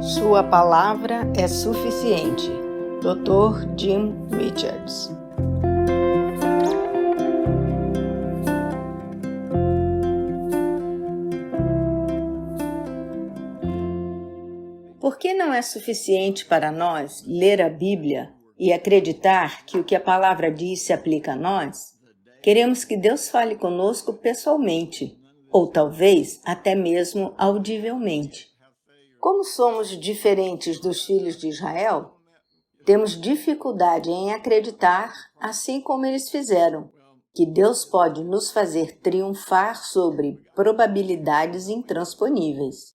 Sua palavra é suficiente. Dr. Jim Richards. Por que não é suficiente para nós ler a Bíblia e acreditar que o que a palavra diz se aplica a nós? Queremos que Deus fale conosco pessoalmente, ou talvez até mesmo audivelmente. Como somos diferentes dos filhos de Israel, temos dificuldade em acreditar, assim como eles fizeram, que Deus pode nos fazer triunfar sobre probabilidades intransponíveis.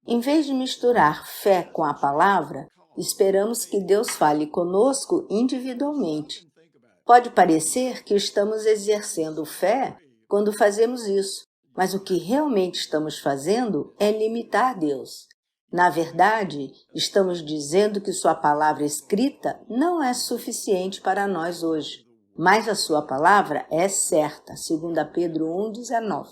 Em vez de misturar fé com a palavra, esperamos que Deus fale conosco individualmente. Pode parecer que estamos exercendo fé quando fazemos isso, mas o que realmente estamos fazendo é limitar Deus. Na verdade, estamos dizendo que sua palavra escrita não é suficiente para nós hoje, mas a sua palavra é certa, 2 Pedro 1,19.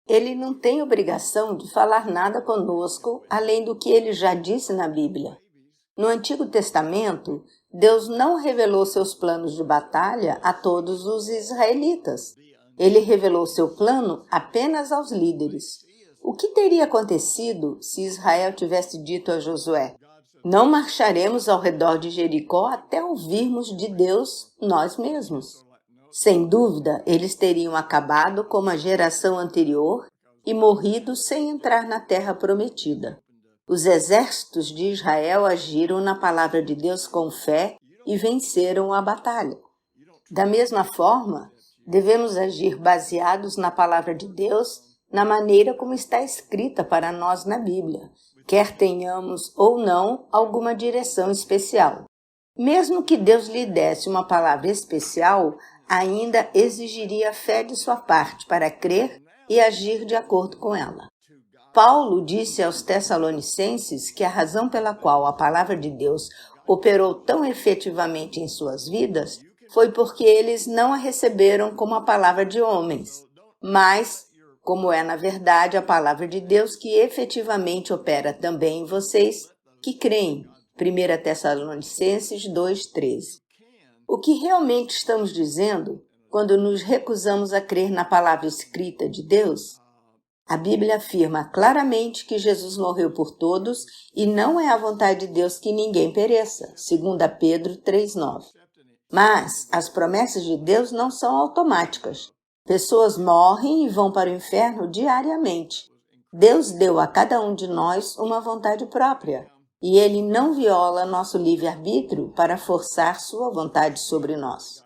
Ele não tem obrigação de falar nada conosco além do que ele já disse na Bíblia. No Antigo Testamento, Deus não revelou seus planos de batalha a todos os israelitas. Ele revelou seu plano apenas aos líderes. O que teria acontecido se Israel tivesse dito a Josué: "Não marcharemos ao redor de Jericó até ouvirmos de Deus nós mesmos"? Sem dúvida, eles teriam acabado como a geração anterior e morrido sem entrar na terra prometida. Os exércitos de Israel agiram na palavra de Deus com fé e venceram a batalha. Da mesma forma, devemos agir baseados na palavra de Deus, na maneira como está escrita para nós na Bíblia, quer tenhamos ou não alguma direção especial. Mesmo que Deus lhe desse uma palavra especial, ainda exigiria fé de sua parte para crer e agir de acordo com ela. Paulo disse aos Tessalonicenses que a razão pela qual a palavra de Deus operou tão efetivamente em suas vidas foi porque eles não a receberam como a palavra de homens, mas como é na verdade a palavra de Deus que efetivamente opera também em vocês que creem. 1 Tessalonicenses 2,13. O que realmente estamos dizendo quando nos recusamos a crer na palavra escrita de Deus? A Bíblia afirma claramente que Jesus morreu por todos e não é a vontade de Deus que ninguém pereça, 2 Pedro 3,9. Mas as promessas de Deus não são automáticas. Pessoas morrem e vão para o inferno diariamente. Deus deu a cada um de nós uma vontade própria. E Ele não viola nosso livre-arbítrio para forçar sua vontade sobre nós.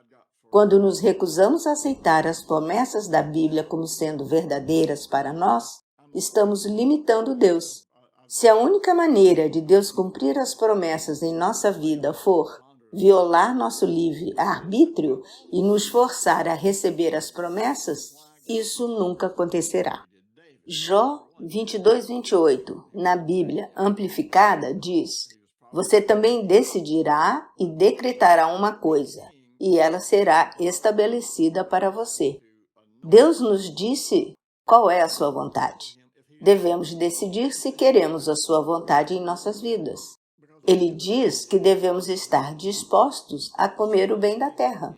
Quando nos recusamos a aceitar as promessas da Bíblia como sendo verdadeiras para nós, estamos limitando Deus. Se a única maneira de Deus cumprir as promessas em nossa vida for violar nosso livre-arbítrio e nos forçar a receber as promessas, isso nunca acontecerá. Jó 22:28, na Bíblia Amplificada, diz: "Você também decidirá e decretará uma coisa, e ela será estabelecida para você." Deus nos disse qual é a sua vontade. Devemos decidir se queremos a sua vontade em nossas vidas. Ele diz que devemos estar dispostos a comer o bem da terra.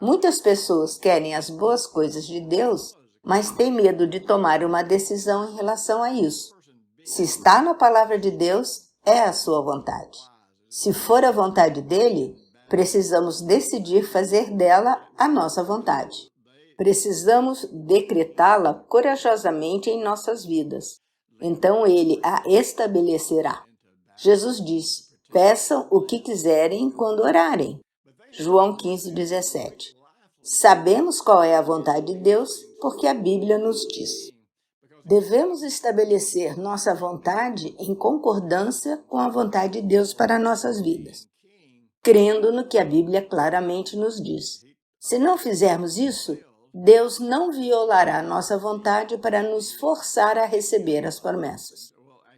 Muitas pessoas querem as boas coisas de Deus, mas têm medo de tomar uma decisão em relação a isso. Se está na palavra de Deus, é a sua vontade. Se for a vontade dele, precisamos decidir fazer dela a nossa vontade. Precisamos decretá-la corajosamente em nossas vidas. Então ele a estabelecerá. Jesus disse: "Peçam o que quiserem quando orarem." João 15:17. Sabemos qual é a vontade de Deus porque a Bíblia nos diz. Devemos estabelecer nossa vontade em concordância com a vontade de Deus para nossas vidas, crendo no que a Bíblia claramente nos diz. Se não fizermos isso, Deus não violará nossa vontade para nos forçar a receber as promessas.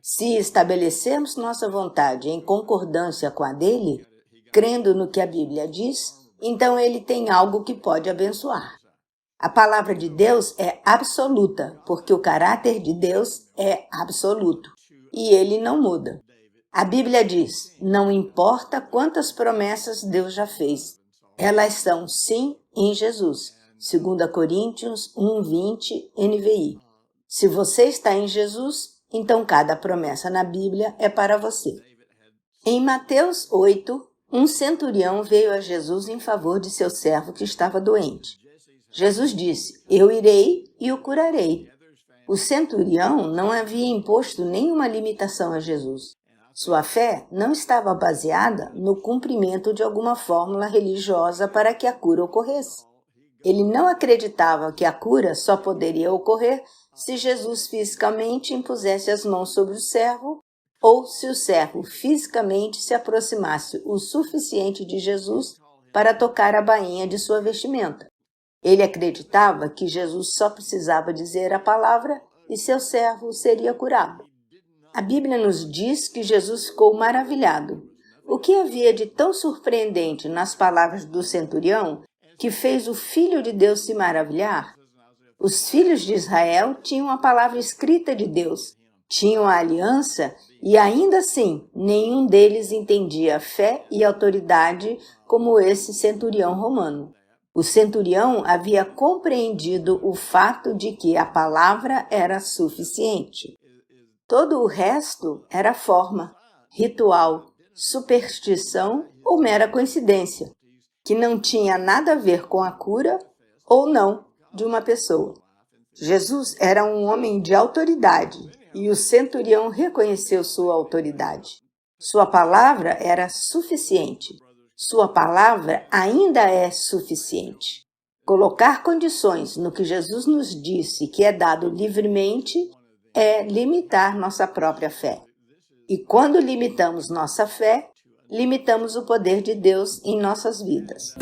Se estabelecermos nossa vontade em concordância com a dele, crendo no que a Bíblia diz, então ele tem algo que pode abençoar. A palavra de Deus é absoluta, porque o caráter de Deus é absoluto, e ele não muda. A Bíblia diz: não importa quantas promessas Deus já fez, elas são sim em Jesus. 2 Coríntios 1:20 NVI. Se você está em Jesus, então cada promessa na Bíblia é para você. Em Mateus 8, um centurião veio a Jesus em favor de seu servo que estava doente. Jesus disse: eu irei e o curarei. O centurião não havia imposto nenhuma limitação a Jesus. Sua fé não estava baseada no cumprimento de alguma fórmula religiosa para que a cura ocorresse. Ele não acreditava que a cura só poderia ocorrer se Jesus fisicamente impusesse as mãos sobre o servo ou se o servo fisicamente se aproximasse o suficiente de Jesus para tocar a bainha de sua vestimenta. Ele acreditava que Jesus só precisava dizer a palavra e seu servo seria curado. A Bíblia nos diz que Jesus ficou maravilhado. O que havia de tão surpreendente nas palavras do centurião que fez o Filho de Deus se maravilhar? Os filhos de Israel tinham a palavra escrita de Deus, tinham a aliança e ainda assim nenhum deles entendia a fé e autoridade como esse centurião romano. O centurião havia compreendido o fato de que a palavra era suficiente. Todo o resto era forma, ritual, superstição ou mera coincidência, que não tinha nada a ver com a cura ou não de uma pessoa. Jesus era um homem de autoridade e o centurião reconheceu sua autoridade. Sua palavra era suficiente. Sua palavra ainda é suficiente. Colocar condições no que Jesus nos disse que é dado livremente é limitar nossa própria fé. E quando limitamos nossa fé, limitamos o poder de Deus em nossas vidas.